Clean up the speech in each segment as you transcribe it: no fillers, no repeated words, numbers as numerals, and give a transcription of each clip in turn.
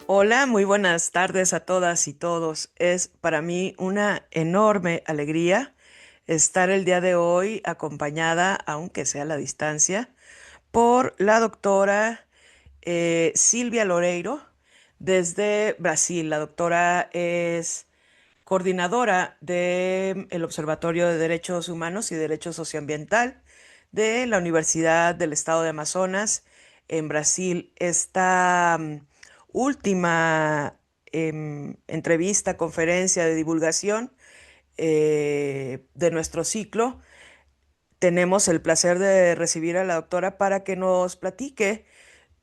Hola, muy buenas tardes a todas y todos. Es para mí una enorme alegría estar el día de hoy acompañada, aunque sea a la distancia, por la doctora Silvia Loreiro desde Brasil. La doctora es coordinadora del Observatorio de Derechos Humanos y Derecho Socioambiental de la Universidad del Estado de Amazonas en Brasil. Esta última entrevista, conferencia de divulgación de nuestro ciclo, tenemos el placer de recibir a la doctora para que nos platique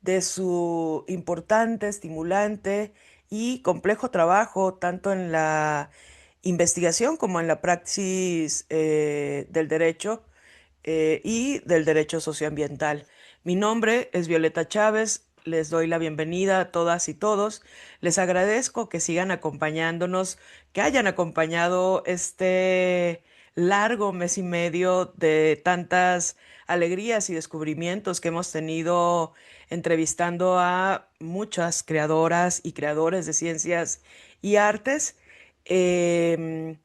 de su importante, estimulante y complejo trabajo, tanto en la investigación como en la praxis del derecho y del derecho socioambiental. Mi nombre es Violeta Chávez. Les doy la bienvenida a todas y todos. Les agradezco que sigan acompañándonos, que hayan acompañado este largo mes y medio de tantas alegrías y descubrimientos que hemos tenido entrevistando a muchas creadoras y creadores de ciencias y artes. Em,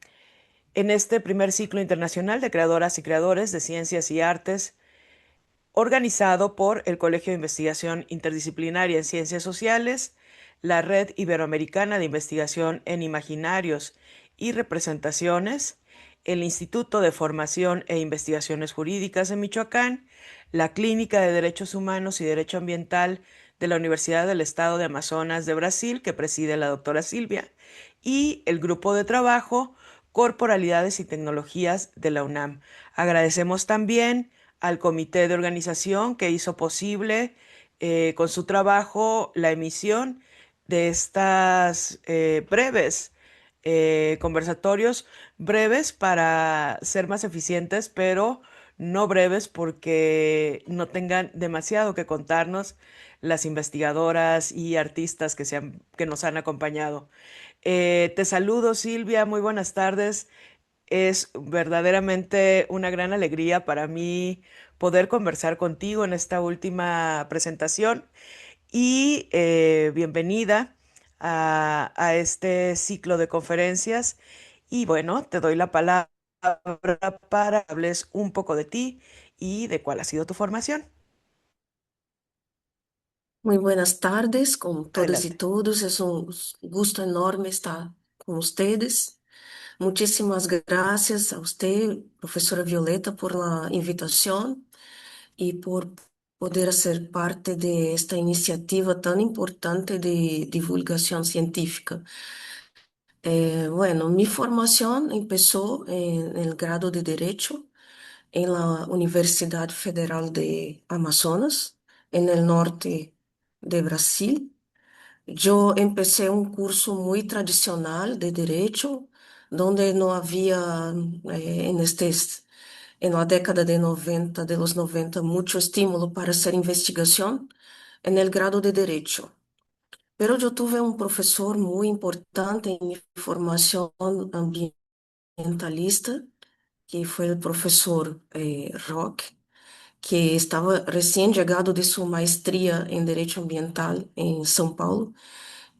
en este primer ciclo internacional de creadoras y creadores de ciencias y artes, organizado por el Colegio de Investigación Interdisciplinaria en Ciencias Sociales, la Red Iberoamericana de Investigación en Imaginarios y Representaciones, el Instituto de Formación e Investigaciones Jurídicas de Michoacán, la Clínica de Derechos Humanos y Derecho Ambiental de la Universidad del Estado de Amazonas de Brasil, que preside la doctora Silvia, y el Grupo de Trabajo Corporalidades y Tecnologías de la UNAM. Agradecemos también al comité de organización que hizo posible con su trabajo la emisión de estas breves conversatorios, breves para ser más eficientes, pero no breves porque no tengan demasiado que contarnos las investigadoras y artistas que nos han acompañado. Te saludo, Silvia, muy buenas tardes. Es verdaderamente una gran alegría para mí poder conversar contigo en esta última presentación y bienvenida a este ciclo de conferencias. Y bueno, te doy la palabra para que hables un poco de ti y de cuál ha sido tu formación. Muy buenas tardes con todas y Adelante. todos. Es un gusto enorme estar con ustedes. Muchísimas gracias a usted, profesora Violeta, por la invitación y por poder ser parte de esta iniciativa tan importante de divulgación científica. Bueno, mi formación empezó en el grado de Derecho en la Universidad Federal de Amazonas, en el norte de Brasil. Yo empecé un curso muy tradicional de derecho, donde no había en la década de 90, de los 90, mucho estímulo para hacer investigación en el grado de derecho. Pero yo tuve un profesor muy importante en mi formación ambientalista, que fue el profesor Rock, que estaba recién llegado de su maestría en Derecho Ambiental en São Paulo,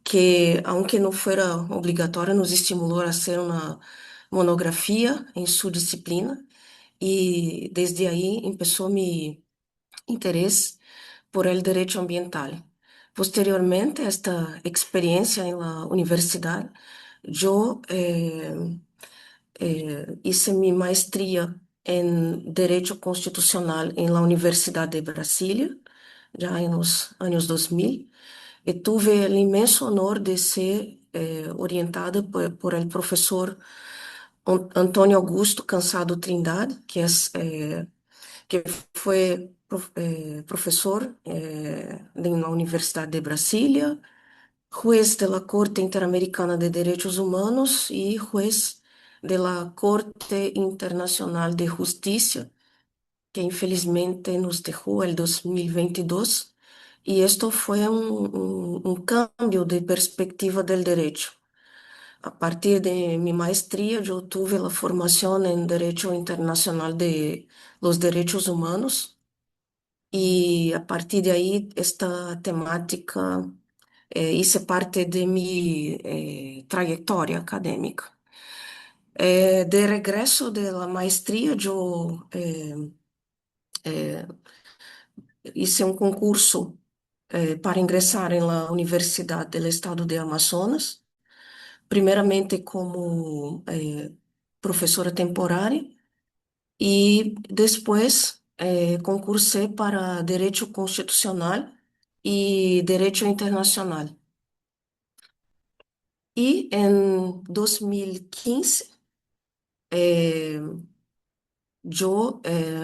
que, aunque no fuera obligatorio, nos estimuló a hacer una monografía en su disciplina y desde ahí empezó mi interés por el derecho ambiental. Posteriormente a esta experiencia en la universidad, yo hice mi maestría en Derecho Constitucional en la Universidad de Brasilia, ya en los años 2000. Y tuve el inmenso honor de ser orientada por el profesor Antônio Augusto Cansado Trindade, que fue profesor en la Universidad de Brasilia, juez de la Corte Interamericana de Derechos Humanos y juez de la Corte Internacional de Justicia, que infelizmente nos dejó el 2022. Y esto fue un cambio de perspectiva del derecho. A partir de mi maestría, yo tuve la formación en Derecho Internacional de los Derechos Humanos y a partir de ahí esta temática Hice parte de mi trayectoria académica. De regreso de la maestría, yo hice un concurso para ingresar en la Universidad del Estado de Amazonas, primeramente como profesora temporária y después concursé para Derecho Constitucional y Derecho Internacional. Y en 2015 eh, yo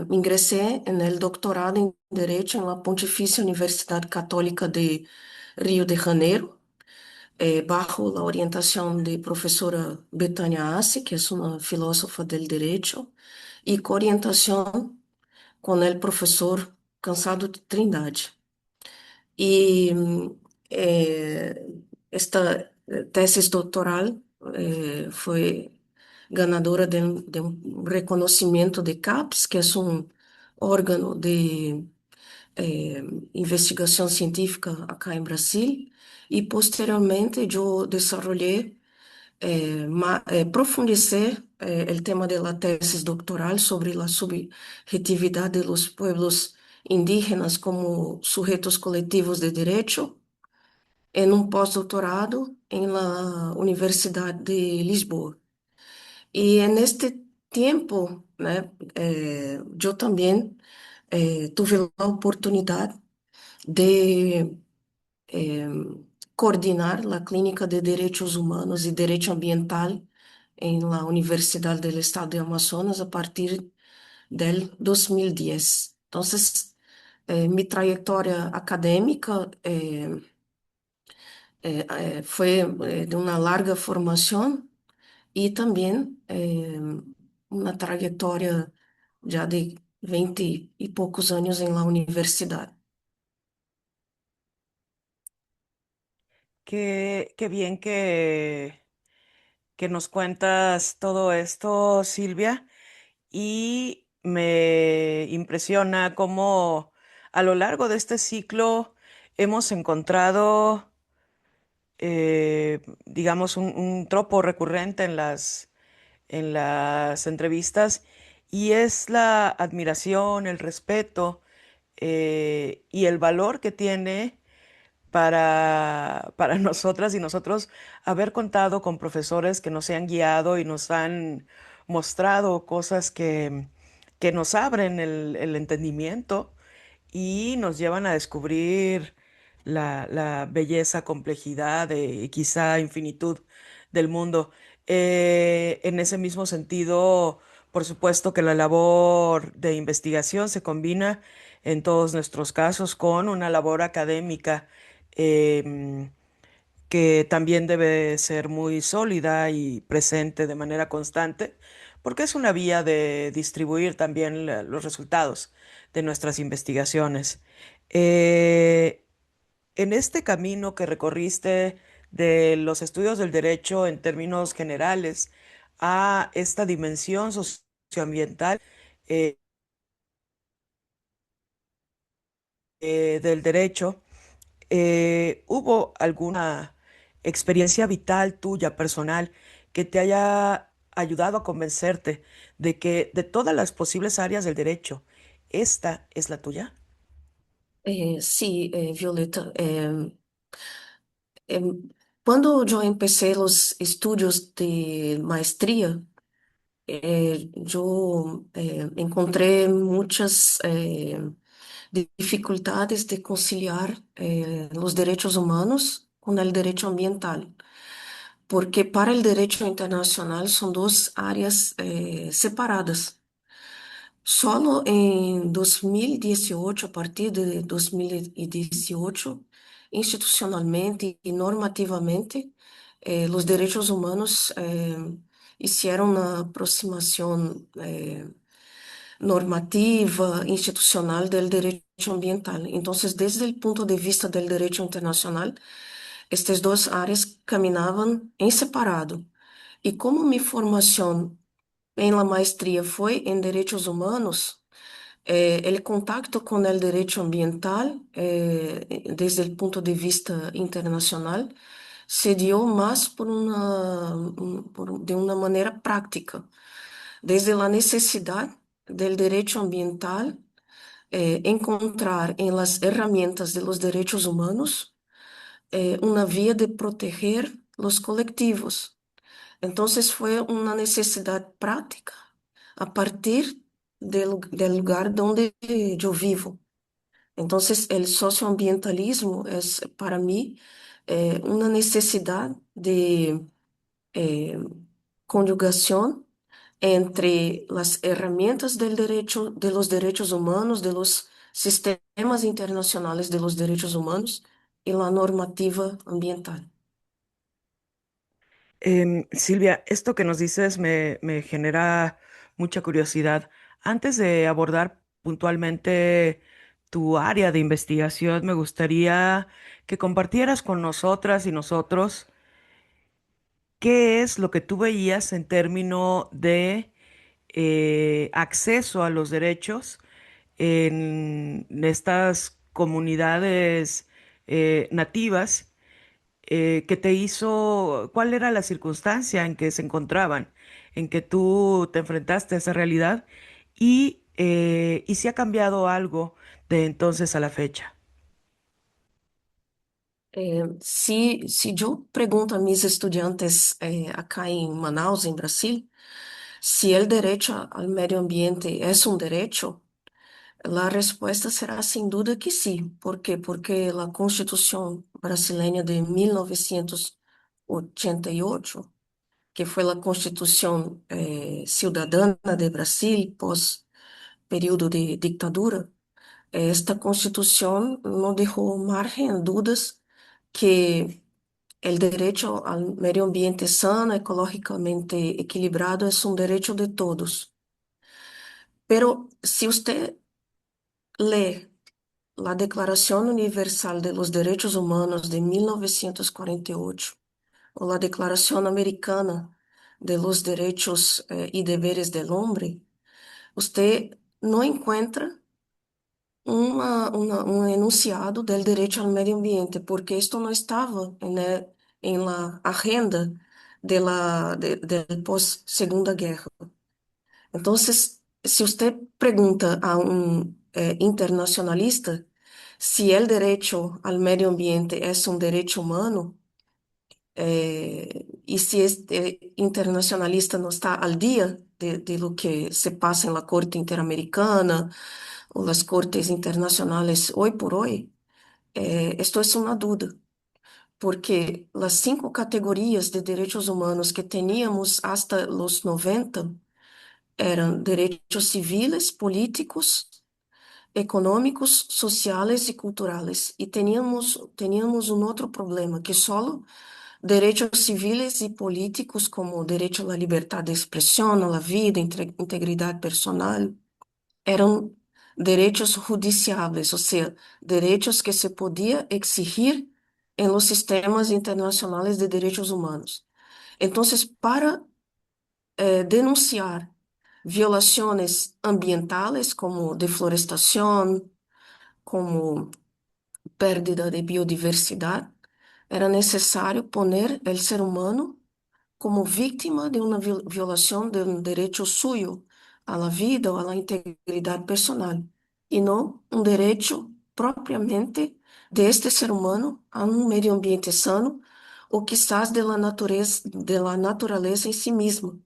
ingresé en el doctorado en Derecho en la Pontificia Universidad Católica de Río de Janeiro, bajo la orientación de profesora Betânia Assi, que es una filósofa del derecho, y coorientación con el profesor Cansado de Trindade. Y eh, esta tesis doctoral fue ganadora de un reconocimiento de CAPES, que es un órgano de eh, investigación científica acá en Brasil. Y posteriormente yo desarrollé, profundicé el tema de la tesis doctoral sobre la subjetividad de los pueblos indígenas como sujetos colectivos de derecho en un postdoctorado en la Universidad de Lisboa. Y en este tiempo, né, yo también tuve la oportunidad de eh, coordinar la Clínica de Derechos Humanos y Derecho Ambiental en la Universidad del Estado de Amazonas a partir del 2010. Entonces, mi trayectoria académica fue de una larga formación y también una trayectoria ya de 20 y pocos años en la universidad. Qué bien que nos cuentas todo esto, Silvia, y me impresiona cómo a lo largo de este ciclo hemos encontrado, digamos, un tropo recurrente en las entrevistas y es la admiración, el respeto y el valor que tiene para nosotras y nosotros haber contado con profesores que nos han guiado y nos han mostrado cosas que nos abren el entendimiento y nos llevan a descubrir la belleza, complejidad y quizá infinitud del mundo. En ese mismo sentido, por supuesto que la labor de investigación se combina en todos nuestros casos con una labor académica em, que también debe ser muy sólida y presente de manera constante, porque es una vía de distribuir también los resultados de nuestras investigaciones. Eh, en este camino que recorriste de los estudios del derecho en términos generales a esta dimensión socioambiental eh, del derecho, ¿hubo alguna experiencia vital tuya, personal, que te haya ayudado a convencerte de que de todas las posibles áreas del derecho, esta es la tuya? Sí, Violeta, em, cuando yo empecé los estudios de maestría, yo encontré muchas dificultades de conciliar los derechos humanos con el derecho ambiental, porque para el derecho internacional son dos áreas separadas. Solo en 2018, a partir de 2018, institucionalmente y normativamente, los derechos humanos hicieron una aproximación normativa, institucional del derecho ambiental. Entonces, desde el punto de vista del derecho internacional, estas dos áreas caminaban en separado. Y como mi formación en la maestría fue en derechos humanos, El contacto con el derecho ambiental, desde el punto de vista internacional, se dio más de una manera práctica, desde la necesidad del derecho ambiental, encontrar en las herramientas de los derechos humanos, una vía de proteger los colectivos. Entonces fue una necesidad práctica a partir del lugar donde yo vivo. Entonces el socioambientalismo es para mí una necesidad de eh, conjugación entre las herramientas del derecho, de los derechos humanos, de los sistemas internacionales de los derechos humanos y la normativa ambiental. Silvia, esto que nos dices me genera mucha curiosidad. Antes de abordar puntualmente tu área de investigación, me gustaría que compartieras con nosotras y nosotros qué es lo que tú veías en términos de acceso a los derechos en estas comunidades nativas que te hizo, cuál era la circunstancia en que se encontraban, en que tú te enfrentaste a esa realidad y si ha cambiado algo de entonces a la fecha. Si yo pregunto a mis estudiantes acá en Manaus, en Brasil, si el derecho al medio ambiente es un derecho, la respuesta será sin duda que sí. ¿Por qué? Porque la Constitución brasileña de 1988, que fue la Constitución ciudadana de Brasil pós período de dictadura, esta Constitución no dejó margen a dudas que el derecho al medio ambiente sano, ecológicamente equilibrado, es un derecho de todos. Pero si usted lee la Declaración Universal de los Derechos Humanos de 1948 o la Declaración Americana de los Derechos y Deberes del Hombre, usted no encuentra un enunciado del derecho al medio ambiente, porque esto no estaba en la agenda del pós-Segunda Guerra. Entonces, si usted pregunta a un internacionalista si el derecho al medio ambiente es un derecho humano, y si este internacionalista no está al día de lo que se pasa en la Corte Interamericana o las Cortes Internacionales hoy por hoy, esto es una duda, porque las 5 categorías de derechos humanos que teníamos hasta los 90 eran derechos civiles, políticos, económicos, sociales y culturales. Y teníamos un otro problema, que solo derechos civiles y políticos, como derecho a la libertad de expresión, a la vida, integridad personal, eran derechos judiciables, o sea, derechos que se podía exigir en los sistemas internacionales de derechos humanos. Entonces, para denunciar violaciones ambientales como deforestación, como pérdida de biodiversidad, era necesario poner el ser humano como víctima de una violación de un derecho suyo a la vida o a la integridad personal, y no un derecho propiamente de este ser humano a un medio ambiente sano o quizás de la naturaleza en sí misma.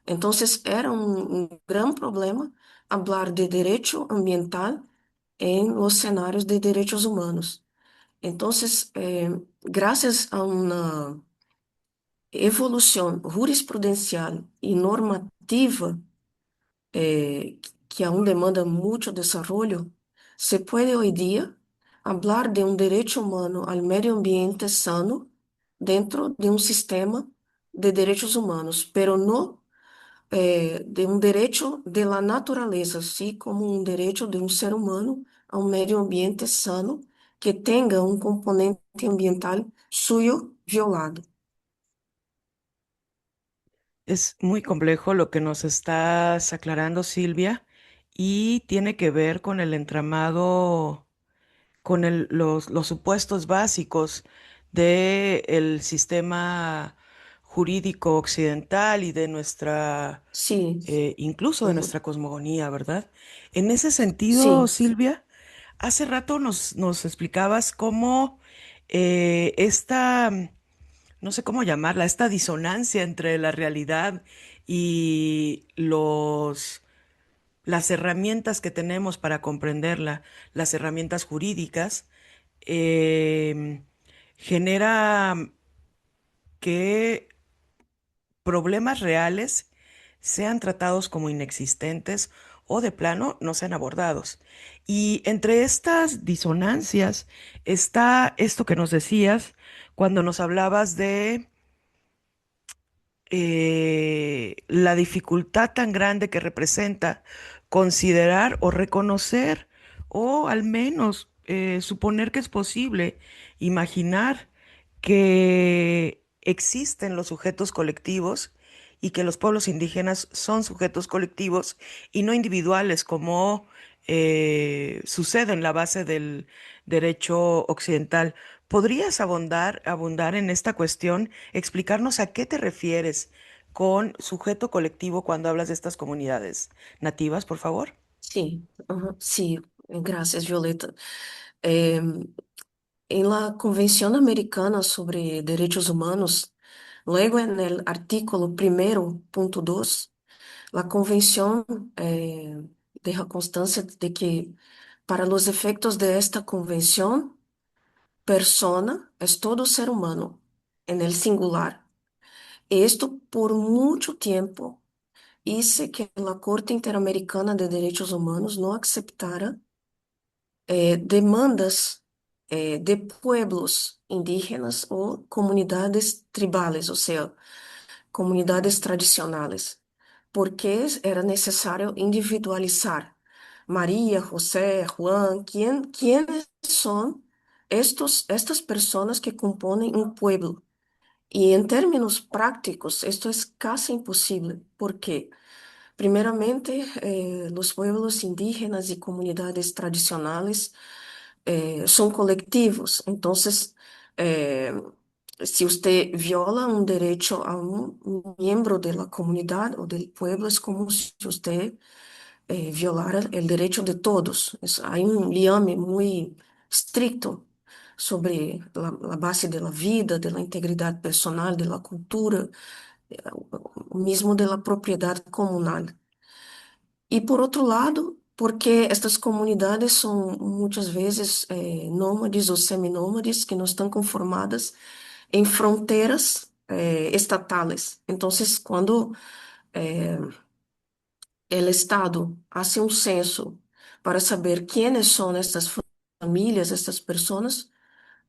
Entonces era un gran problema hablar de derecho ambiental en los escenarios de derechos humanos. Entonces, gracias a una evolución jurisprudencial y normativa que aún demanda mucho desarrollo, se puede hoy día hablar de un derecho humano al medio ambiente sano dentro de un sistema de derechos humanos, pero no de un derecho de la naturaleza, así como un derecho de un ser humano a un medio ambiente sano que tenga un componente ambiental suyo violado. Es muy complejo lo que nos estás aclarando, Silvia, y tiene que ver con el entramado, con los supuestos básicos del sistema jurídico occidental y de nuestra, Sí, incluso de ujú, nuestra cosmogonía, ¿verdad? En ese sentido, sí, Silvia, hace rato nos explicabas cómo esta, no sé cómo llamarla, esta disonancia entre la realidad y las herramientas que tenemos para comprenderla, las herramientas jurídicas, eh, genera que problemas reales sean tratados como inexistentes o de plano no sean abordados. Y entre estas disonancias está esto que nos decías cuando nos hablabas de la dificultad tan grande que representa considerar o reconocer o al menos suponer que es posible imaginar que existen los sujetos colectivos y que los pueblos indígenas son sujetos colectivos y no individuales como sucede en la base del derecho occidental. ¿Podrías abundar en esta cuestión? Explicarnos a qué te refieres con sujeto colectivo cuando hablas de estas comunidades nativas, por favor. sí, ajá, sí, gracias, Violeta. Em, En la Convención Americana sobre Derechos Humanos, luego en el artículo primero, punto 2, la Convención deja constancia de que para los efectos de esta Convención, persona es todo ser humano, en el singular. Esto por mucho tiempo hizo que la Corte Interamericana de Derechos Humanos no aceptara demandas de pueblos indígenas o comunidades tribales, o sea, comunidades tradicionales, porque era necesario individualizar María, José, Juan, quiénes son estas personas que componen un pueblo. Y en términos prácticos, esto es casi imposible, porque primeramente, los pueblos indígenas y comunidades tradicionales son colectivos. Entonces, eh, si usted viola un derecho a un miembro de la comunidad o del pueblo, es como si usted violara el derecho de todos. Hay un liame muy estricto sobre la base de la vida, de la integridad personal, de la cultura, mismo de la propiedad comunal. Y por otro lado, porque estas comunidades son muchas veces nómades o seminómades que no están conformadas en fronteras estatales. Entonces, cuando eh, el Estado hace un censo para saber quiénes son estas familias, estas personas,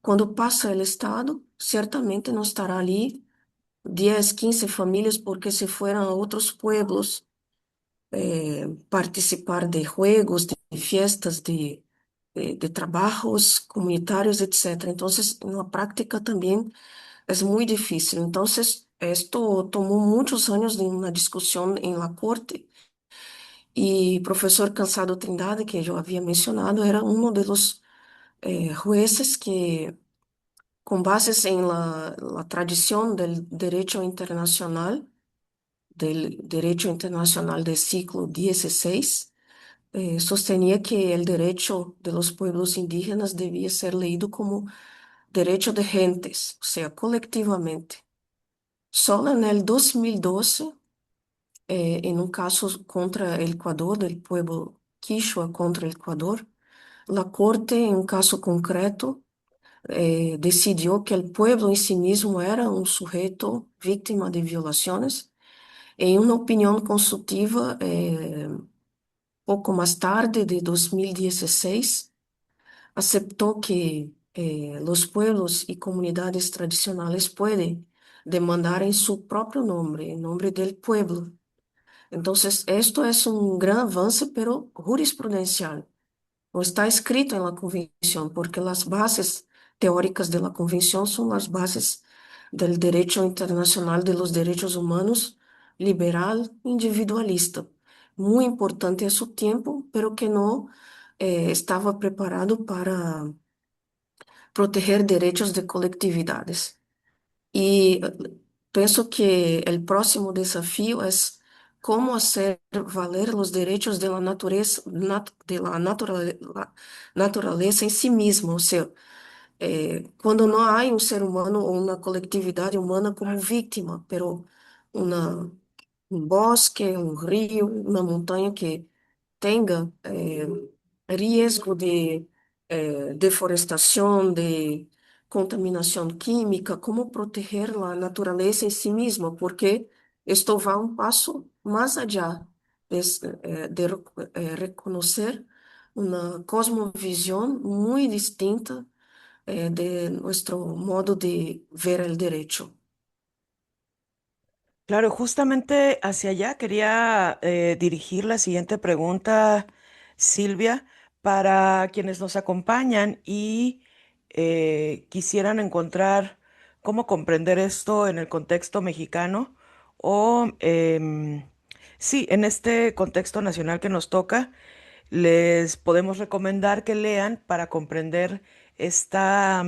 cuando pasa el Estado, ciertamente no estará ali 10, 15 famílias porque se fueron a otros pueblos participar de juegos, de fiestas, de trabajos comunitarios, etcétera. Entonces, en la práctica también es muy difícil. Entonces, esto tomó muchos años de una discusión en la corte y profesor Cansado Trindade, que yo había mencionado, era uno de los jueces que, con bases en la tradición del derecho internacional, del derecho internacional del siglo XVI, sostenía que el derecho de los pueblos indígenas debía ser leído como derecho de gentes, o sea, colectivamente. Solo en el 2012, en un caso contra el Ecuador, del pueblo Quichua contra el Ecuador, la Corte, en un caso concreto, decidió que el pueblo en sí mismo era un sujeto víctima de violaciones. En una opinión consultiva, poco más tarde, de 2016, aceptó que los pueblos y comunidades tradicionales pueden demandar en su propio nombre, en nombre del pueblo. Entonces, esto es un gran avance, pero jurisprudencial. No está escrito en la convención, porque las bases teóricas de la convención son las bases del derecho internacional de los derechos humanos liberal individualista. muy importante a su tiempo, pero que no estaba preparado para proteger derechos de colectividades. Y pienso que el próximo desafío es cómo hacer valer los derechos de la naturaleza, la naturaleza en sí misma. O sea, quando não há um ser humano ou uma coletividade humana como vítima, pero uma, um bosque, um rio, uma montanha que tenha risco de deforestação, de contaminação química, como proteger a natureza em si mesma, porque isto vai um passo mais allá de reconhecer uma cosmovisão muito distinta de nuestro modo de ver el derecho. Claro, justamente hacia allá quería dirigir la siguiente pregunta, Silvia, para quienes nos acompañan y quisieran encontrar cómo comprender esto en el contexto mexicano o, sí, en este contexto nacional que nos toca. Les podemos recomendar que lean para comprender esta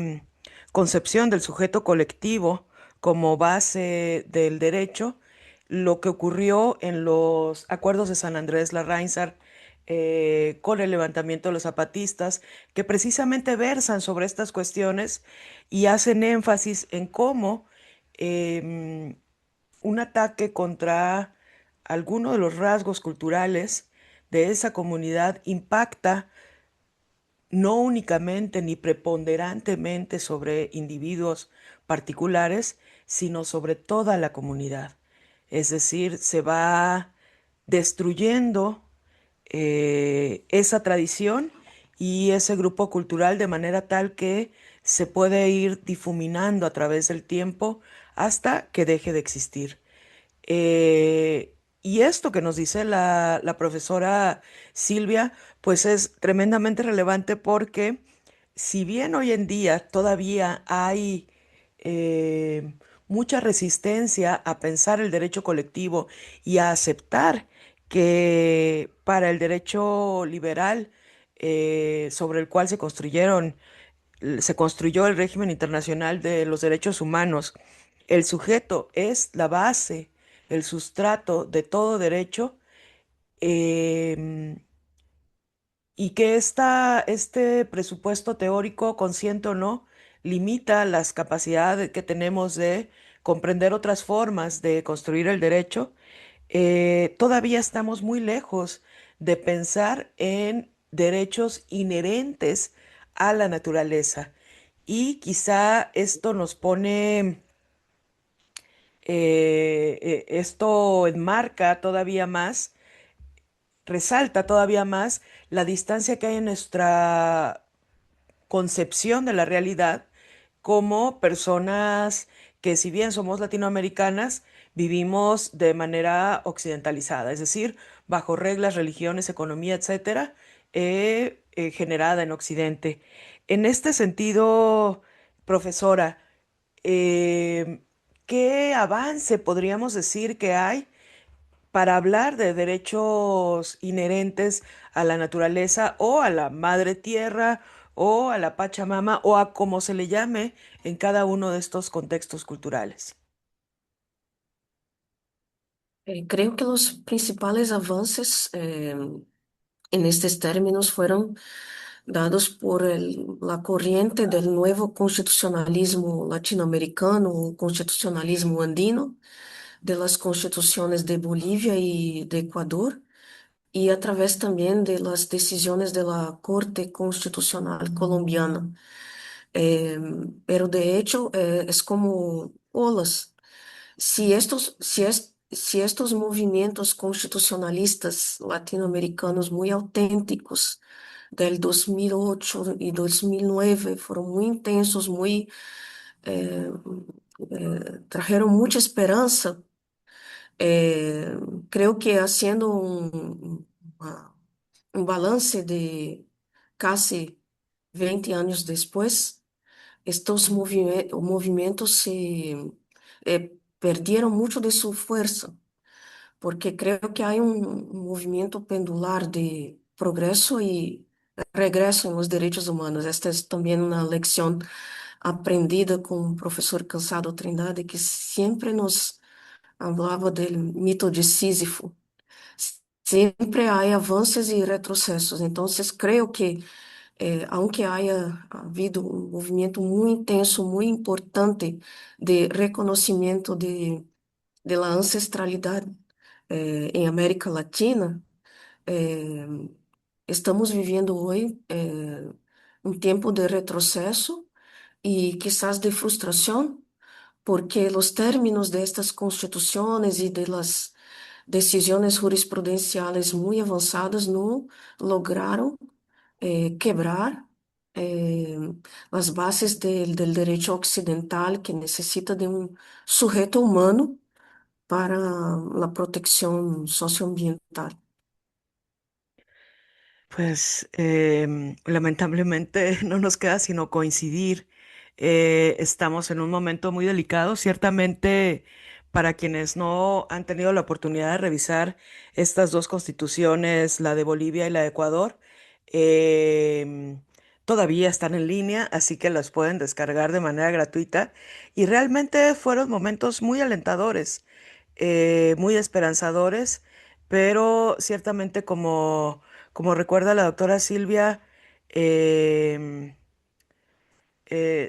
concepción del sujeto colectivo como base del derecho, lo que ocurrió en los acuerdos de San Andrés Larraín con el levantamiento de los zapatistas, que precisamente versan sobre estas cuestiones y hacen énfasis en cómo em, un ataque contra alguno de los rasgos culturales de esa comunidad impacta no únicamente ni preponderantemente sobre individuos particulares, sino sobre toda la comunidad. Es decir, se va destruyendo esa tradición y ese grupo cultural de manera tal que se puede ir difuminando a través del tiempo hasta que deje de existir. Y esto que nos dice la profesora Silvia, pues es tremendamente relevante porque si bien hoy en día todavía hay eh, mucha resistencia a pensar el derecho colectivo y a aceptar que para el derecho liberal sobre el cual se construyó el régimen internacional de los derechos humanos. El sujeto es la base, el sustrato de todo derecho, em, y que este presupuesto teórico, consciente o no, limita las capacidades que tenemos de comprender otras formas de construir el derecho. Todavía estamos muy lejos de pensar en derechos inherentes a la naturaleza. Y quizá esto nos pone, esto enmarca todavía más, resalta todavía más la distancia que hay en nuestra concepción de la realidad como personas que si bien somos latinoamericanas, vivimos de manera occidentalizada, es decir, bajo reglas, religiones, economía, etcétera, generada en Occidente. En este sentido, profesora, eh, ¿qué avance podríamos decir que hay para hablar de derechos inherentes a la naturaleza o a la madre tierra o a la Pachamama o a como se le llame en cada uno de estos contextos culturales? Creo que los principales avances en estos términos fueron dados por la corriente del nuevo constitucionalismo latinoamericano o constitucionalismo andino, de las constituciones de Bolivia y de Ecuador, y a través también de las decisiones de la Corte Constitucional colombiana. Eh, pero de hecho es como olas. Si estos movimientos constitucionalistas latinoamericanos muy auténticos del 2008 y 2009 fueron muy intensos, eh, trajeron mucha esperanza, eh, creo que haciendo un balance de casi 20 años después, estos movimientos se perdieron mucho de su fuerza, porque creo que hay un movimiento pendular de progreso y regreso en los derechos humanos. Esta es también una lección aprendida con un profesor Cansado Trindade que siempre nos hablaba del mito de Sísifo. Siempre hay avances y retrocesos. Entonces, creo que, aunque haya habido un movimiento muy intenso, muy importante de reconocimiento de la ancestralidad, en América Latina, eh, estamos viviendo hoy, un tiempo de retroceso y quizás de frustración, porque los términos de estas constituciones y de las decisiones jurisprudenciales muy avanzadas no lograron, quebrar, eh, las bases del derecho occidental, que necesita de un sujeto humano para la protección socioambiental. Pues lamentablemente no nos queda sino coincidir. Estamos en un momento muy delicado. Ciertamente, para quienes no han tenido la oportunidad de revisar estas dos constituciones, la de Bolivia y la de Ecuador, em, todavía están en línea, así que las pueden descargar de manera gratuita. Y realmente fueron momentos muy alentadores, muy esperanzadores, pero ciertamente como recuerda la doctora Silvia, em,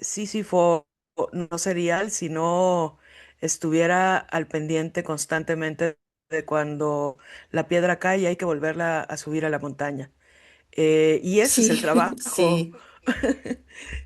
Sísifo no sería él si no estuviera al pendiente constantemente de cuando la piedra cae y hay que volverla a subir a la montaña. Y ese es Sí, el trabajo. sí.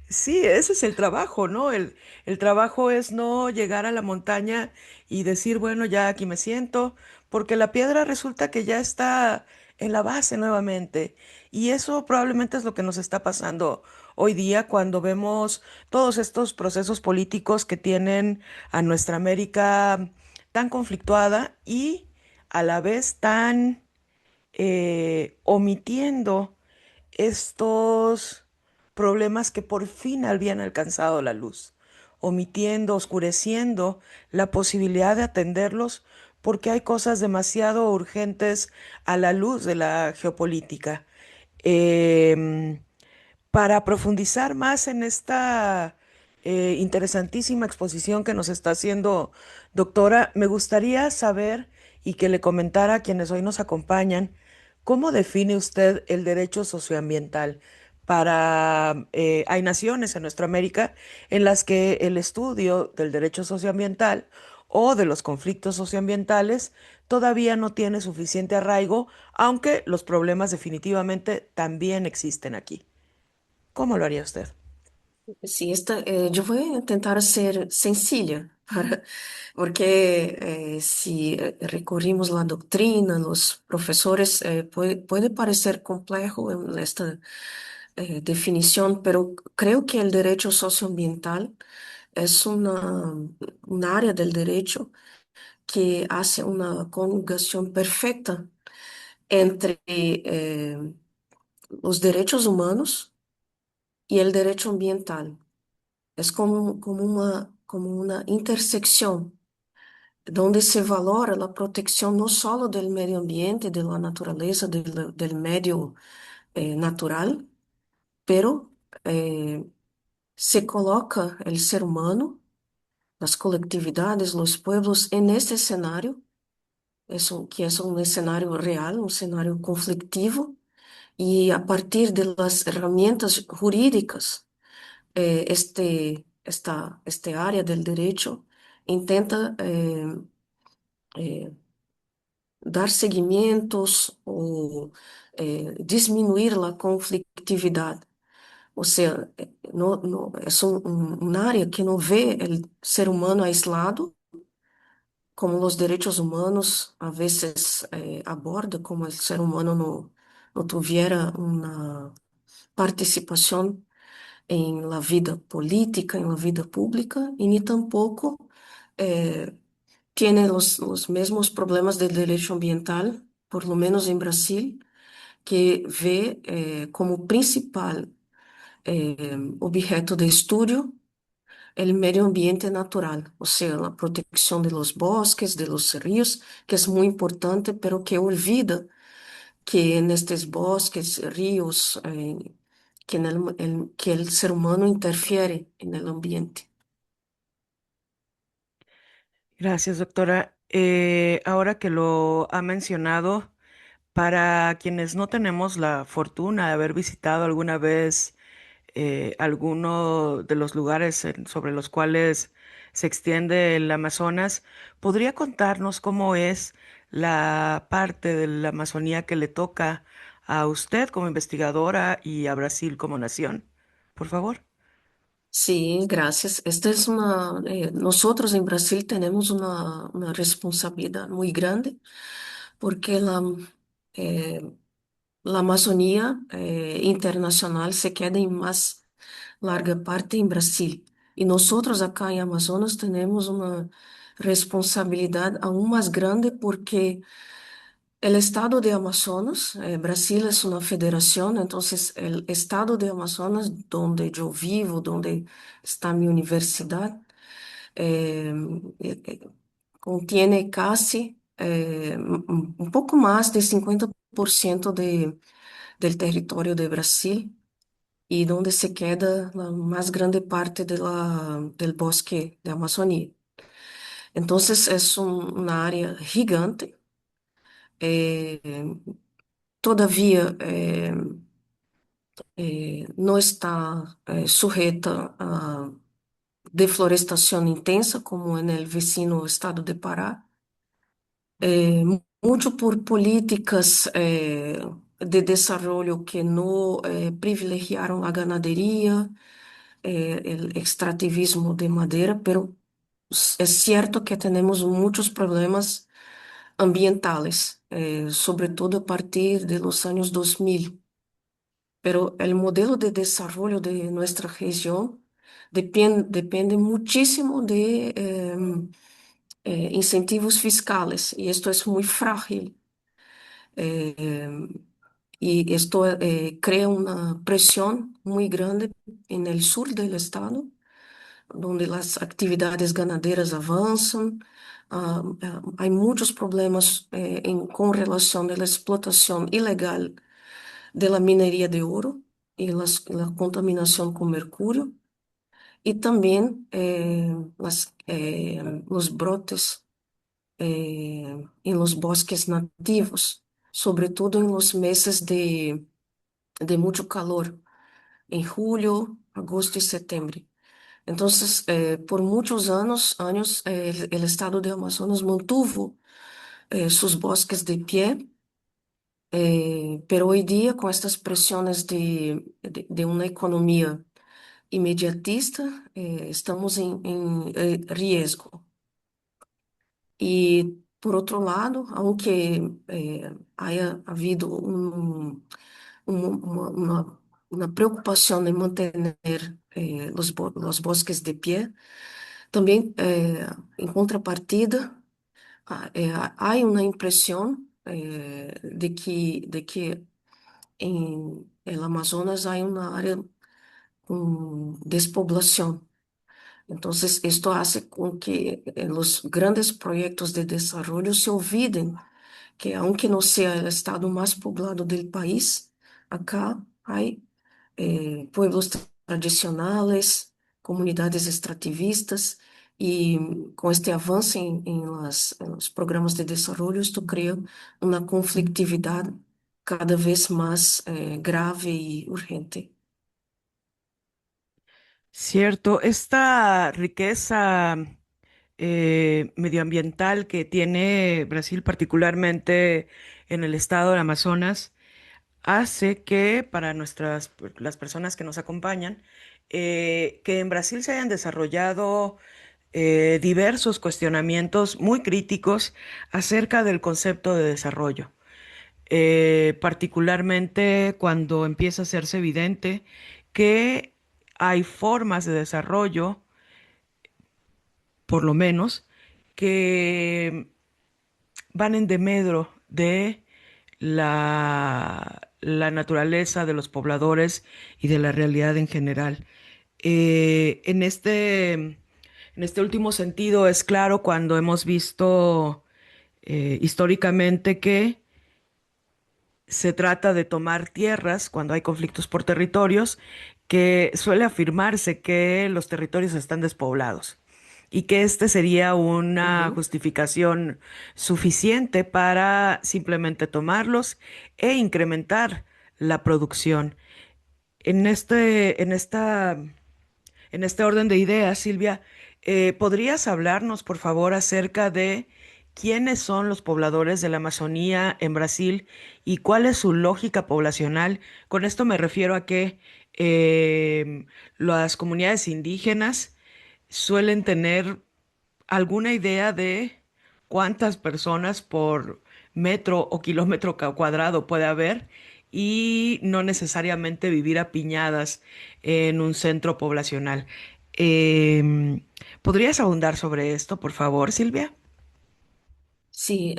Sí, ese es el trabajo, ¿no? El trabajo es no llegar a la montaña y decir, bueno, ya aquí me siento, porque la piedra resulta que ya está en la base nuevamente. Y eso probablemente es lo que nos está pasando hoy día cuando vemos todos estos procesos políticos que tienen a nuestra América tan conflictuada y a la vez tan omitiendo estos problemas que por fin habían alcanzado la luz, omitiendo, oscureciendo la posibilidad de atenderlos porque hay cosas demasiado urgentes a la luz de la geopolítica. Em, para profundizar más en esta interesantísima exposición que nos está haciendo, doctora, me gustaría saber y que le comentara a quienes hoy nos acompañan, ¿cómo define usted el derecho socioambiental? Hay naciones en nuestra América en las que el estudio del derecho socioambiental o de los conflictos socioambientales todavía no tiene suficiente arraigo, aunque los problemas definitivamente también existen aquí. ¿Cómo lo haría usted? Sí, yo voy a intentar ser sencilla, porque si recurrimos a la doctrina, los profesores, puede parecer complejo en esta definición, pero creo que el derecho socioambiental es un área del derecho que hace una conjugación perfecta entre los derechos humanos y el derecho ambiental. Es como una intersección donde se valora la protección no solo del medio ambiente, de la naturaleza, del medio natural, pero eh, se coloca el ser humano, las colectividades, los pueblos en este escenario, que es un escenario real, un escenario conflictivo, y a partir de las herramientas jurídicas, este área del derecho intenta eh, dar seguimientos o disminuir la conflictividad. O sea, es un área que no ve el ser humano aislado, como los derechos humanos a veces aborda, como el ser humano no tuviera una participación en la vida política, en la vida pública, y ni tampoco eh, tiene los mismos problemas del derecho ambiental, por lo menos en Brasil, que ve como principal objeto de estudio el medio ambiente natural, o sea, la protección de los bosques, de los ríos, que es muy importante, pero que olvida que en estos bosques, ríos, que el ser humano interfiere en el ambiente. Gracias, doctora. Ahora que lo ha mencionado, para quienes no tenemos la fortuna de haber visitado alguna vez alguno de los lugares sobre los cuales se extiende el Amazonas, ¿podría contarnos cómo es la parte de la Amazonía que le toca a usted como investigadora y a Brasil como nación? Por favor. Sí, gracias. Nosotros en Brasil tenemos una responsabilidad muy grande porque eh, la Amazonía internacional se queda en más larga parte en Brasil. Y nosotros acá en Amazonas tenemos una responsabilidad aún más grande porque el estado de Amazonas, Brasil es una federación, entonces el estado de Amazonas, donde yo vivo, donde está mi universidad, eh, eh, eh, contiene casi un poco más de 50% del territorio de Brasil y donde se queda la más grande parte del bosque de Amazonía. Entonces es una área gigante. eh, Todavía no está sujeta a deforestación intensa como en el vecino estado de Pará, mucho por políticas de desarrollo que no privilegiaron la ganadería, el extractivismo de madera, pero es cierto que tenemos muchos problemas ambientales, sobre todo a partir de los años 2000. Pero el modelo de desarrollo de nuestra región depende muchísimo de incentivos fiscales y esto es muy frágil. Eh, y esto crea una presión muy grande en el sur del estado, donde las actividades ganaderas avanzan. Hay muchos problemas con relación a la explotación ilegal de la minería de oro y la contaminación con mercurio, y también los brotes en los bosques nativos, sobre todo en los meses de mucho calor, en julio, agosto y septiembre. Entonces, por muchos años el estado de Amazonas mantuvo sus bosques de pie. Pero hoy día, con estas presiones de una economía inmediatista, estamos en riesgo. Y por otro lado, aunque haya habido una preocupación en mantener los bosques de pie, también en contrapartida, hay una impresión de que en el Amazonas hay una área con despoblación. Entonces, esto hace con que los grandes proyectos de desarrollo se olviden que, aunque no sea el estado más poblado del país, acá hay pueblos tradicionales, comunidades extractivistas, y con este avance en los programas de desarrollo, esto crea una conflictividad cada vez más grave y urgente. Cierto, esta riqueza medioambiental que tiene Brasil, particularmente en el estado del Amazonas, hace que para las personas que nos acompañan, que en Brasil se hayan desarrollado diversos cuestionamientos muy críticos acerca del concepto de desarrollo. Particularmente cuando empieza a hacerse evidente que hay formas de desarrollo, por lo menos, que van en demedro de la naturaleza de los pobladores y de la realidad en general. En este último sentido es claro cuando hemos visto históricamente que se trata de tomar tierras cuando hay conflictos por territorios, que suele afirmarse que los territorios están despoblados y que este sería una Ujú. justificación suficiente para simplemente tomarlos e incrementar la producción. En este orden de ideas, Silvia, ¿podrías hablarnos, por favor, acerca de quiénes son los pobladores de la Amazonía en Brasil y cuál es su lógica poblacional? Con esto me refiero a que las comunidades indígenas suelen tener alguna idea de cuántas personas por metro o kilómetro cuadrado puede haber y no necesariamente vivir apiñadas en un centro poblacional. ¿Podrías ahondar sobre esto, por favor, Silvia? Sí,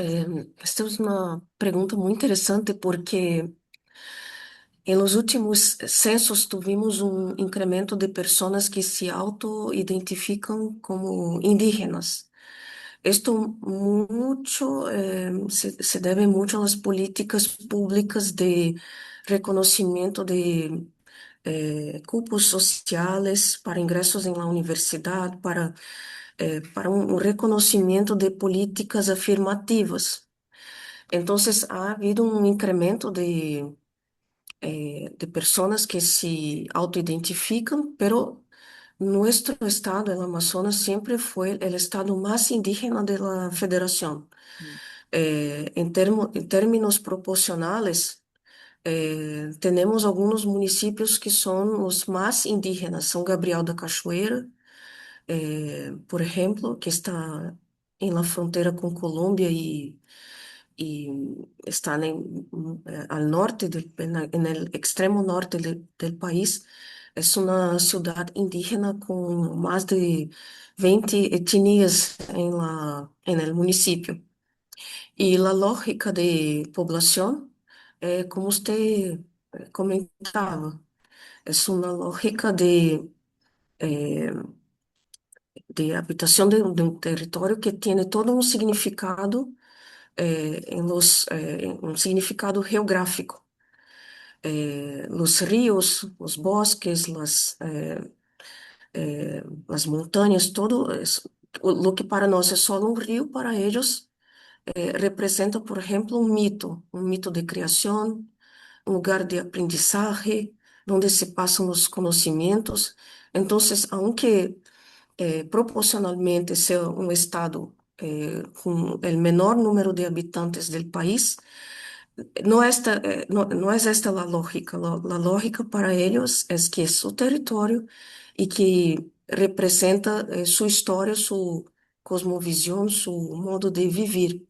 esta es una pregunta muy interesante porque en los últimos censos tuvimos un incremento de personas que se autoidentifican como indígenas. Esto mucho se debe mucho a las políticas públicas de reconocimiento de cupos sociales para ingresos en la universidad, para un reconocimiento de políticas afirmativas. Entonces, ha habido un incremento de personas que se autoidentifican, pero nuestro estado, el Amazonas, siempre fue el estado más indígena de la federación. En términos proporcionales, tenemos algunos municipios que son los más indígenas. São Gabriel da Cachoeira, por ejemplo, que está en la frontera con Colombia y está al norte, en el extremo norte del país. Es una ciudad indígena con más de 20 etnias en el municipio. Y la lógica de población, como usted comentaba, es una lógica eh, de habitación de un territorio que tiene todo un significado, un significado geográfico. Los ríos, los bosques, las montañas, todo es, lo que para nós es solo un río, para ellos representa, por ejemplo, un mito de creación, un lugar de aprendizaje, donde se pasan los conocimientos. Entonces, aunque proporcionalmente sea un estado con el menor número de habitantes del país, no es esta la lógica. La lógica para ellos es que es su territorio y que representa su historia, su cosmovisión, su modo de vivir.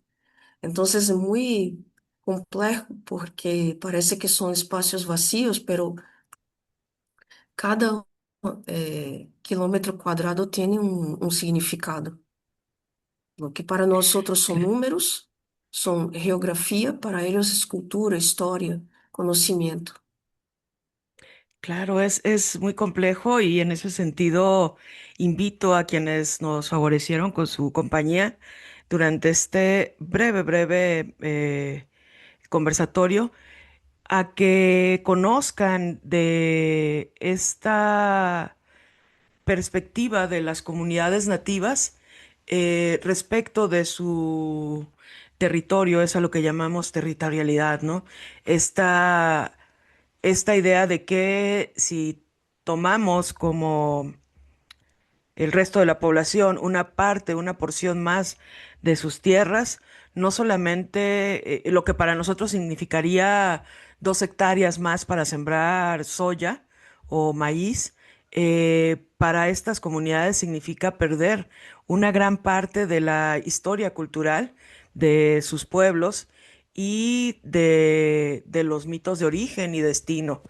Entonces es muy complejo porque parece que son espacios vacíos, pero cada kilómetro cuadrado tiene un significado. Lo que para nosotros son números, son geografía, para ellos es cultura, historia, conocimiento. Claro, es muy complejo y en ese sentido invito a quienes nos favorecieron con su compañía durante este breve conversatorio a que conozcan de esta perspectiva de las comunidades nativas respecto de su territorio, es a lo que llamamos territorialidad, ¿no? Esta, esta idea de que si tomamos como el resto de la población una parte, una porción más de sus tierras, no solamente lo que para nosotros significaría 2 hectáreas más para sembrar soya o maíz, para estas comunidades significa perder una gran parte de la historia cultural de sus pueblos y de los mitos de origen y destino.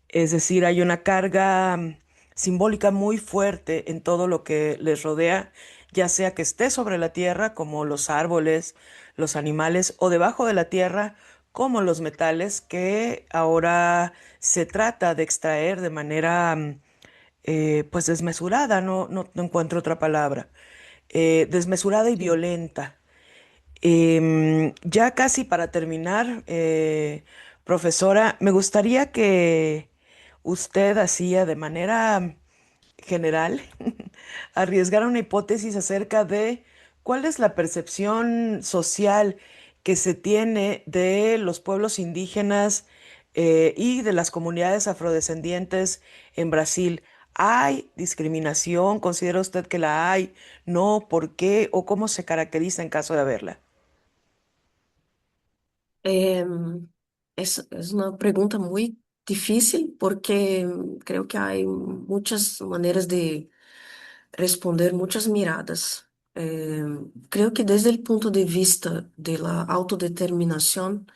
Es decir, hay una carga simbólica muy fuerte en todo lo que les rodea, ya sea que esté sobre la tierra, como los árboles, los animales, o debajo de la tierra, como los metales que ahora se trata de extraer de manera pues desmesurada, no encuentro otra palabra, desmesurada y Sí. violenta. Ya casi para terminar, profesora, me gustaría que usted hacía de manera general arriesgar una hipótesis acerca de cuál es la percepción social que se tiene de los pueblos indígenas y de las comunidades afrodescendientes en Brasil. ¿Hay discriminación? ¿Considera usted que la hay? ¿No? ¿Por qué? ¿O cómo se caracteriza en caso de haberla? Em, es una pregunta muy difícil porque creo que hay muchas maneras de responder, muchas miradas. Creo que desde el punto de vista de la autodeterminación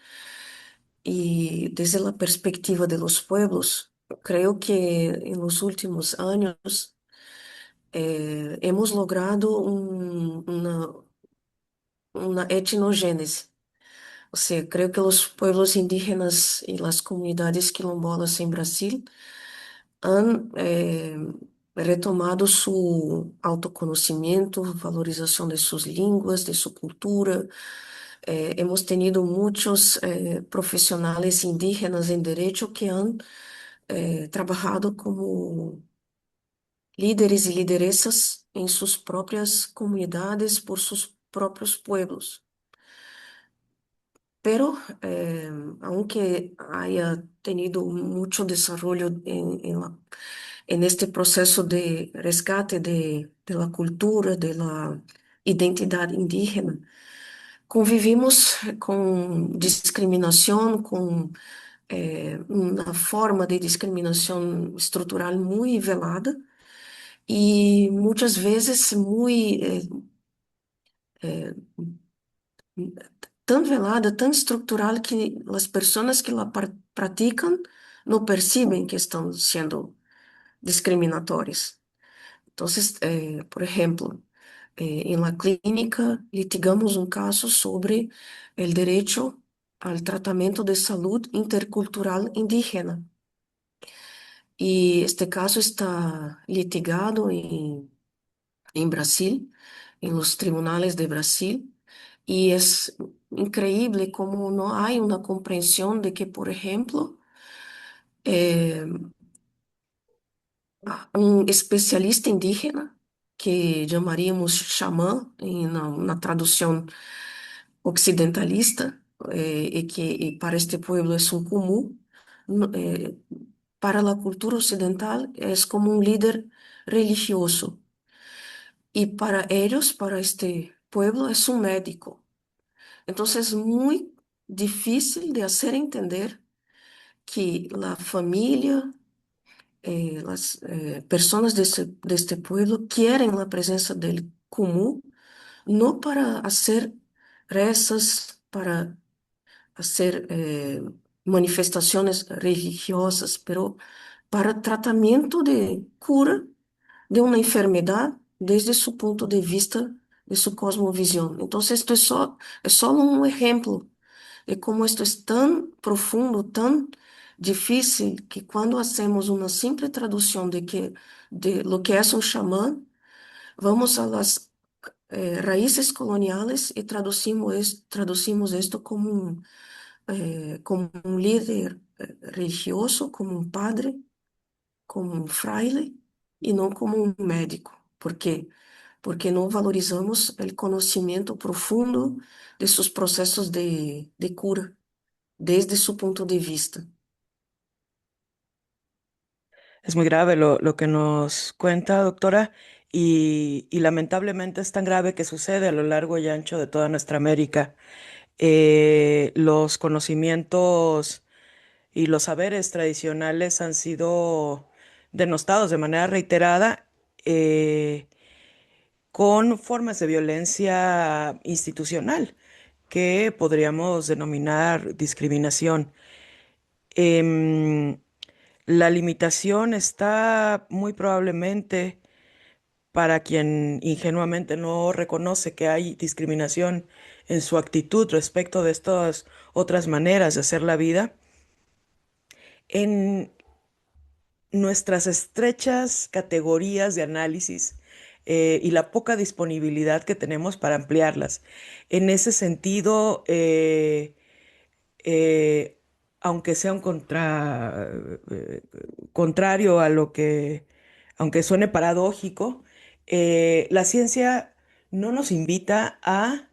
y desde la perspectiva de los pueblos, creo que en los últimos años hemos logrado una etnogênese. O sea, creo que los pueblos indígenas y las comunidades quilombolas en Brasil han retomado su autoconocimiento, valorización de sus lenguas, de su cultura. Hemos tenido muchos profesionales indígenas en derecho que han trabajado como líderes y lideresas en sus propias comunidades, por sus propios pueblos. Pero, aunque haya tenido mucho desarrollo en este proceso de rescate de la cultura, de la identidad indígena, convivimos con discriminación, con una forma de discriminación estrutural muy velada y muchas veces muy tan velada, tan estructural que as pessoas que la praticam não percebem que estão sendo discriminatórias. Então, por exemplo, em la clínica litigamos um caso sobre o direito ao tratamento de saúde intercultural indígena. E este caso está litigado en Brasil, en los tribunales de Brasil, y es increíble cómo no hay una comprensión de que, por ejemplo, eh, un especialista indígena, que llamaríamos chamán en una traducción occidentalista, y que y para este pueblo es un cumú, no- para la cultura occidental es como un líder religioso. Y para ellos, para este pueblo, es un médico. Entonces es muy difícil de hacer entender que la familia, las personas de este pueblo quieren la presencia del común, no para hacer rezas, para hacer manifestaciones religiosas, pero para tratamiento de cura de una enfermedad desde su punto de vista, de su cosmovisión. Entonces, es solo un ejemplo de cómo esto es tan profundo, tan difícil, que cuando hacemos una simple traducción de lo que es un chamán, vamos a las raíces coloniales y traducimos esto como un líder religioso, como un padre, como un fraile y no como un médico. ¿Por qué? Porque no valorizamos el conocimiento profundo de sus procesos de cura desde su punto de vista. Es muy grave lo que nos cuenta, doctora, y lamentablemente es tan grave que sucede a lo largo y ancho de toda nuestra América. Los conocimientos y los saberes tradicionales han sido denostados de manera reiterada con formas de violencia institucional que podríamos denominar discriminación. Em, la limitación está muy probablemente para quien ingenuamente no reconoce que hay discriminación en su actitud respecto de estas otras maneras de hacer la vida, en nuestras estrechas categorías de análisis y la poca disponibilidad que tenemos para ampliarlas. En ese sentido, eh, aunque sea un contrario a lo que, aunque suene paradójico, la ciencia no nos invita a,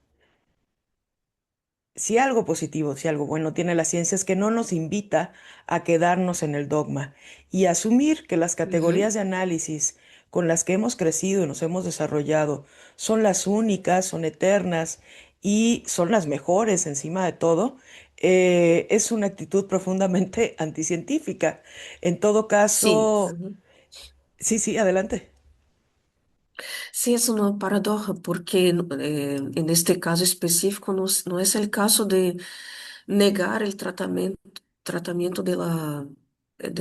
si algo positivo, si algo bueno tiene la ciencia, es que no nos invita a quedarnos en el dogma y asumir que las categorías Uhum. de análisis con las que hemos crecido y nos hemos desarrollado son las únicas, son eternas y son las mejores encima de todo, es una actitud profundamente anticientífica. En todo Sim. caso, Uhum. sí, sí, adelante. Sim, é uma paradoja, porque en este caso específico no es el caso de negar el tratamiento de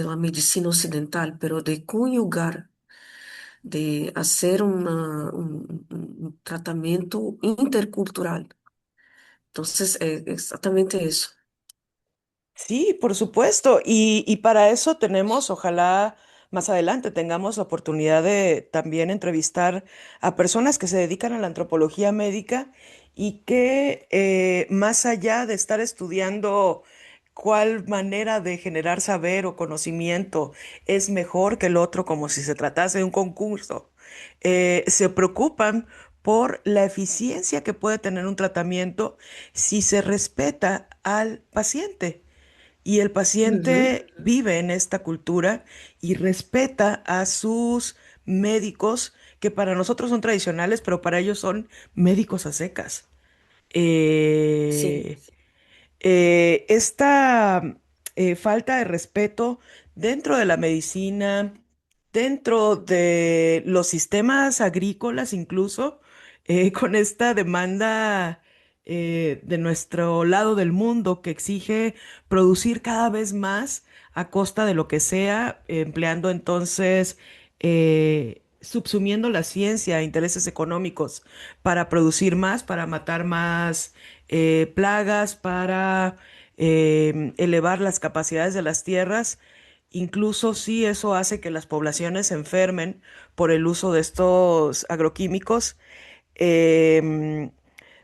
la medicina occidental, pero de conjugar, de hacer un tratamiento intercultural. Entonces, es exactamente eso. Sí, por supuesto. Y para eso tenemos, ojalá más adelante tengamos la oportunidad de también entrevistar a personas que se dedican a la antropología médica y que más allá de estar estudiando cuál manera de generar saber o conocimiento es mejor que el otro, como si se tratase de un concurso, se preocupan por la eficiencia que puede tener un tratamiento si se respeta al paciente. Y el Uhum. paciente vive en esta cultura y respeta a sus médicos, que para nosotros son tradicionales, pero para ellos son médicos a secas. Sim. Eh, esta falta de respeto dentro de la medicina, dentro de los sistemas agrícolas incluso, con esta demanda de nuestro lado del mundo que exige producir cada vez más a costa de lo que sea, empleando entonces, subsumiendo la ciencia a intereses económicos para producir más, para matar más plagas, para elevar las capacidades de las tierras. Incluso si eso hace que las poblaciones se enfermen por el uso de estos agroquímicos, em,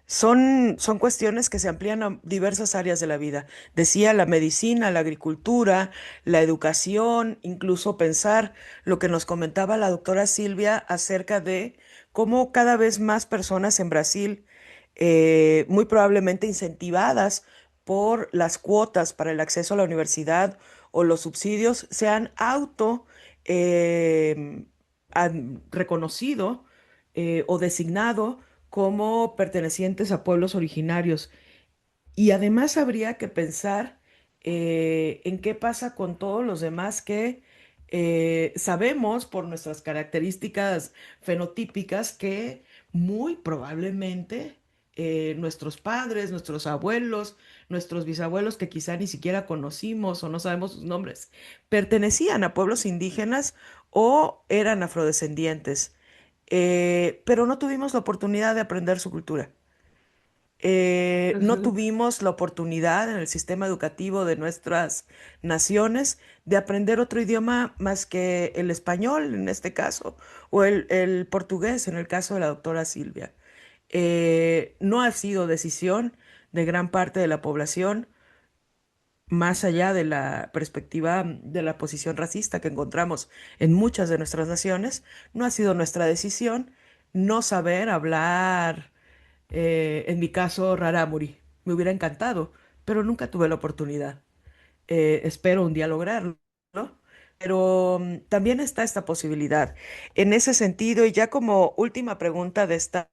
son cuestiones que se amplían a diversas áreas de la vida. Decía la medicina, la agricultura, la educación, incluso pensar lo que nos comentaba la doctora Silvia acerca de cómo cada vez más personas en Brasil, muy probablemente incentivadas por las cuotas para el acceso a la universidad o los subsidios, se han eh, han reconocido o designado como pertenecientes a pueblos originarios. Y además habría que pensar en qué pasa con todos los demás que sabemos por nuestras características fenotípicas que muy probablemente nuestros padres, nuestros abuelos, nuestros bisabuelos que quizá ni siquiera conocimos o no sabemos sus nombres, pertenecían a pueblos indígenas o eran afrodescendientes, pero no tuvimos la oportunidad de aprender su cultura. No Uhum. tuvimos la oportunidad en el sistema educativo de nuestras naciones de aprender otro idioma más que el español en este caso, o el portugués en el caso de la doctora Silvia. No ha sido decisión de gran parte de la población, más allá de la perspectiva de la posición racista que encontramos en muchas de nuestras naciones, no ha sido nuestra decisión no saber hablar, en mi caso, rarámuri. Me hubiera encantado, pero nunca tuve la oportunidad. Espero un día lograrlo, ¿no? Pero también está esta posibilidad. En ese sentido, y ya como última pregunta de esta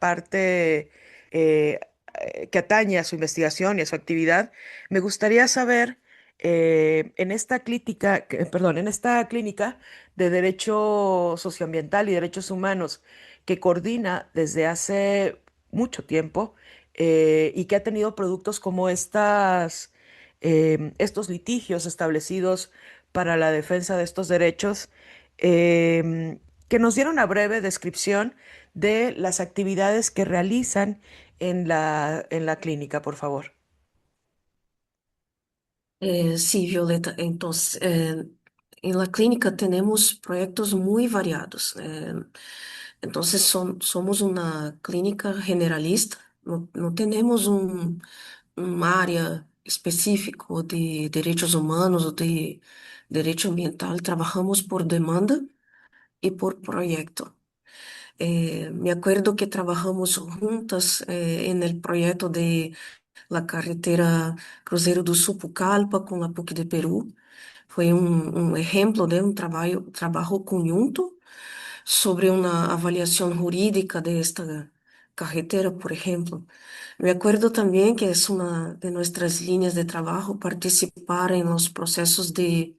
parte eh, que atañe a su investigación y a su actividad, me gustaría saber en esta clínica, perdón, en esta clínica de Derecho Socioambiental y Derechos Humanos que coordina desde hace mucho tiempo y que ha tenido productos como estos litigios establecidos para la defensa de estos derechos, que nos diera una breve descripción de las actividades que realizan en la clínica, por favor. Sí, Violeta, então, en la clínica tenemos proyectos muy variados. Entonces, somos una clínica generalista, no tenemos un área específico de derechos humanos o de derecho ambiental. Trabajamos por demanda y por proyecto. Me acuerdo que trabajamos juntas en el proyecto de la carretera Cruzeiro do Sul Pucallpa con la PUC de Perú. Foi um exemplo de um trabalho conjunto sobre uma avaliação jurídica desta carretera, por exemplo. Me acuerdo também que é uma de nossas linhas de trabalho participar em los processos de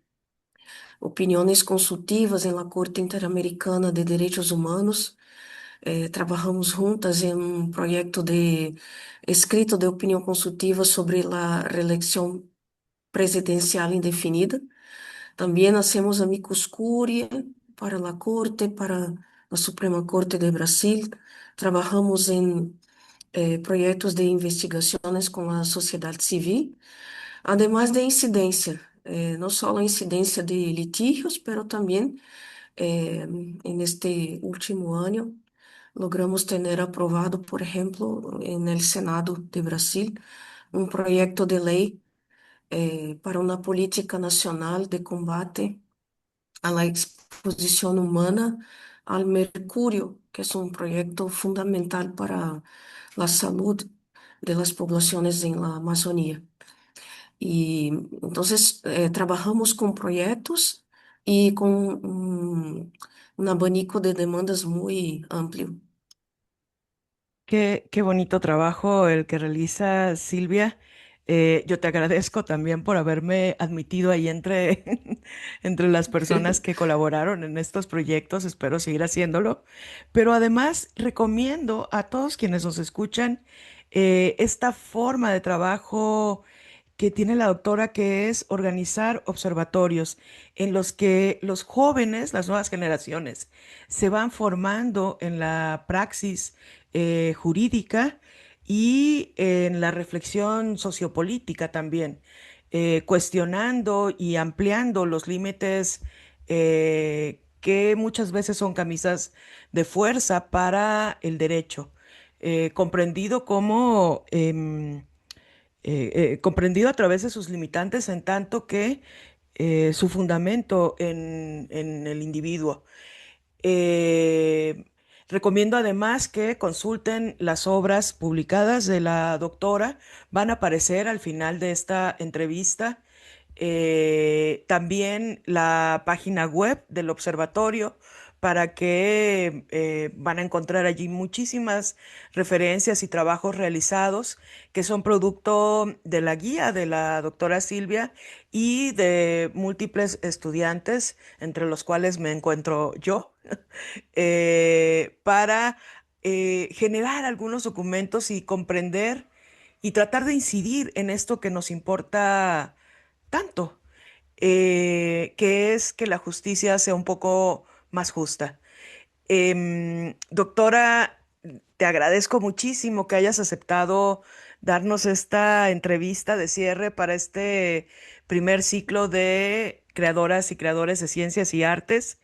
opiniões consultivas em la Corte Interamericana de Direitos Humanos. Trabajamos juntas em um projeto de escrito de opinião consultiva sobre a reeleição presidencial indefinida. También hacemos amicus curiae para la Corte, para la Suprema Corte de Brasil. Trabajamos en proyectos de investigaciones con la sociedad civil, además de incidencia, no solo incidencia de litigios, pero también en este último año logramos tener aprobado, por ejemplo, en el Senado de Brasil, un proyecto de ley para una política nacional de combate a la exposición humana al mercurio, que es un proyecto fundamental para la salud de las poblaciones en la Amazonía. Y entonces trabajamos con proyectos y con un abanico de demandas muy amplio. Qué bonito trabajo el que realiza Silvia. Yo te agradezco también por haberme admitido ahí entre, entre las personas que colaboraron en estos proyectos. Espero seguir haciéndolo. Pero además recomiendo a todos quienes nos escuchan esta forma de trabajo que tiene la doctora, que es organizar observatorios en los que los jóvenes, las nuevas generaciones, se van formando en la praxis jurídica y en la reflexión sociopolítica también, cuestionando y ampliando los límites que muchas veces son camisas de fuerza para el derecho, comprendido como comprendido a través de sus limitantes en tanto que su fundamento en el individuo. Eh, Recomiendo además que consulten las obras publicadas de la doctora. Van a aparecer al final de esta entrevista. También la página web del observatorio para que van a encontrar allí muchísimas referencias y trabajos realizados que son producto de la guía de la doctora Silvia y de múltiples estudiantes, entre los cuales me encuentro yo, para generar algunos documentos y comprender y tratar de incidir en esto que nos importa tanto, que es que la justicia sea un poco más justa. Doctora, te agradezco muchísimo que hayas aceptado darnos esta entrevista de cierre para este primer ciclo de creadoras y creadores de ciencias y artes.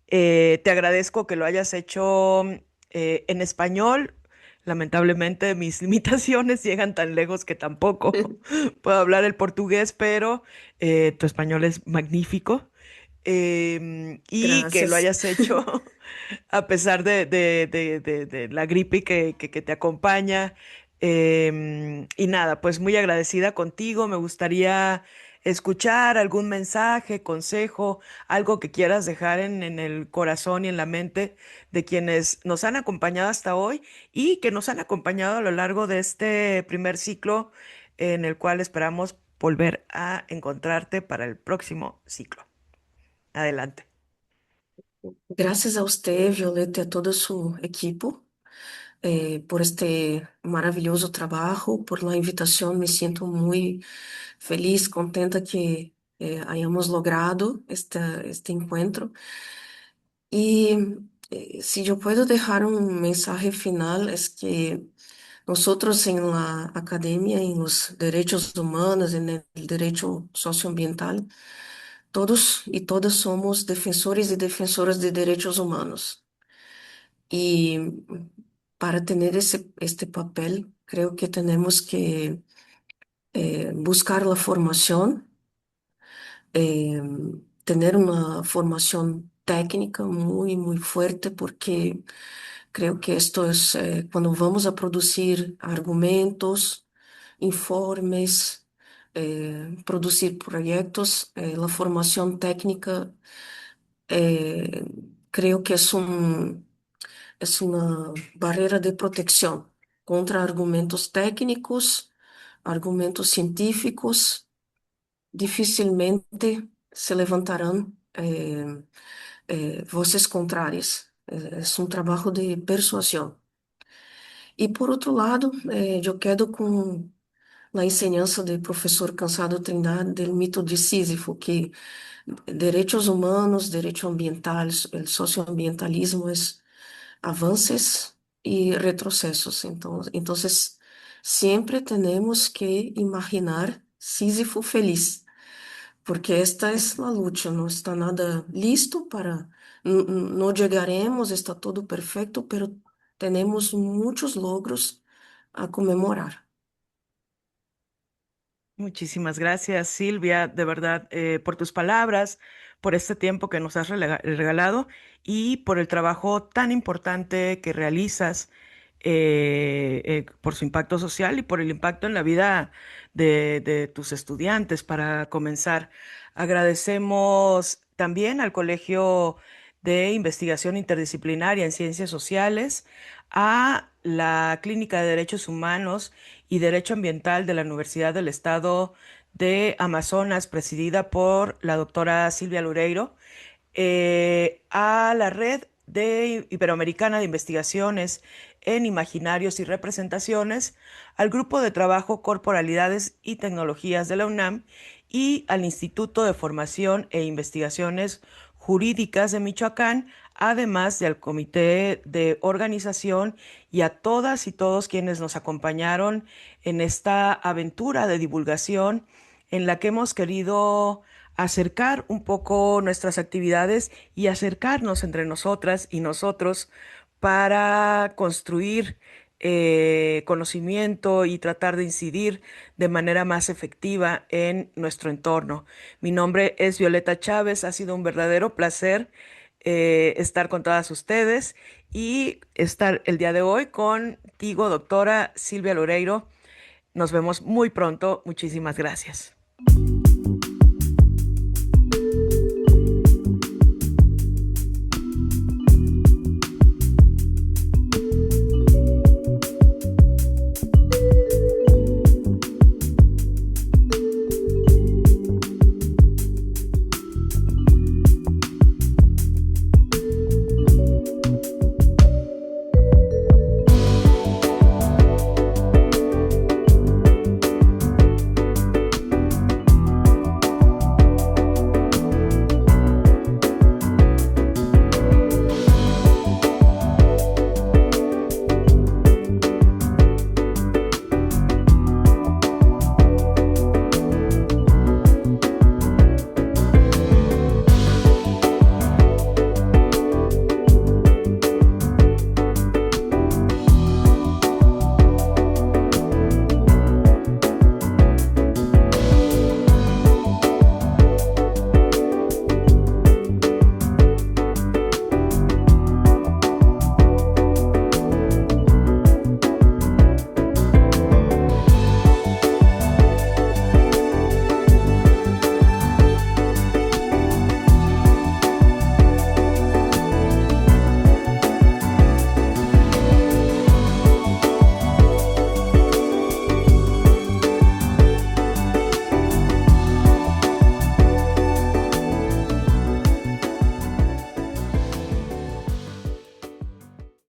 Te agradezco que lo hayas hecho en español. Lamentablemente mis limitaciones llegan tan lejos que tampoco puedo hablar el portugués, pero tu español es magnífico. Y que lo Gracias. hayas hecho a pesar de la gripe que te acompaña. Y nada, pues muy agradecida contigo. Me gustaría escuchar algún mensaje, consejo, algo que quieras dejar en el corazón y en la mente de quienes nos han acompañado hasta hoy y que nos han acompañado a lo largo de este primer ciclo en el cual esperamos volver a encontrarte para el próximo ciclo. Adelante. Gracias a usted, Violeta, y a todo su equipo. Por este maravilloso trabajo, por la invitación. Me siento muy feliz, contenta que hayamos logrado este encuentro. Y si yo puedo dejar un mensaje final, es que nosotros en la academia, en los derechos humanos, en el derecho socioambiental, todos y todas somos defensores y defensoras de derechos humanos. Y para tener este papel, creo que tenemos que buscar la formación, eh, tener una formación técnica muy, muy fuerte, porque creo que esto es cuando vamos a producir argumentos, informes, producir proyectos, la formación técnica eh, creo que es una barrera de protección contra argumentos técnicos, argumentos científicos. Dificilmente se levantarán voces contrarias. Es un trabajo de persuasión. Y por otro lado, yo quedo con la enseñanza del profesor Cansado Trindade del mito de Sísifo, que derechos humanos, derecho ambiental, el socioambientalismo es avances y retrocesos. Entonces, siempre tenemos que imaginar Sísifo feliz, porque esta es la lucha, no está nada listo para, no llegaremos, está todo perfecto, pero tenemos muchos logros a conmemorar. Muchísimas gracias, Silvia, de verdad, por tus palabras, por este tiempo que nos has regalado y por el trabajo tan importante que realizas, por su impacto social y por el impacto en la vida de tus estudiantes. Para comenzar, agradecemos también al Colegio de Investigación Interdisciplinaria en Ciencias Sociales, a la Clínica de Derechos Humanos y Derecho Ambiental de la Universidad del Estado de Amazonas, presidida por la doctora Silvia Loureiro, a la Red de Iberoamericana de Investigaciones en Imaginarios y Representaciones, al Grupo de Trabajo Corporalidades y Tecnologías de la UNAM y al Instituto de Formación e Investigaciones Jurídicas de Michoacán, además del Comité de Organización, y a todas y todos quienes nos acompañaron en esta aventura de divulgación en la que hemos querido acercar un poco nuestras actividades y acercarnos entre nosotras y nosotros para construir conocimiento y tratar de incidir de manera más efectiva en nuestro entorno. Mi nombre es Violeta Chávez, ha sido un verdadero placer estar con todas ustedes y estar el día de hoy contigo, doctora Silvia Loureiro. Nos vemos muy pronto. Muchísimas gracias.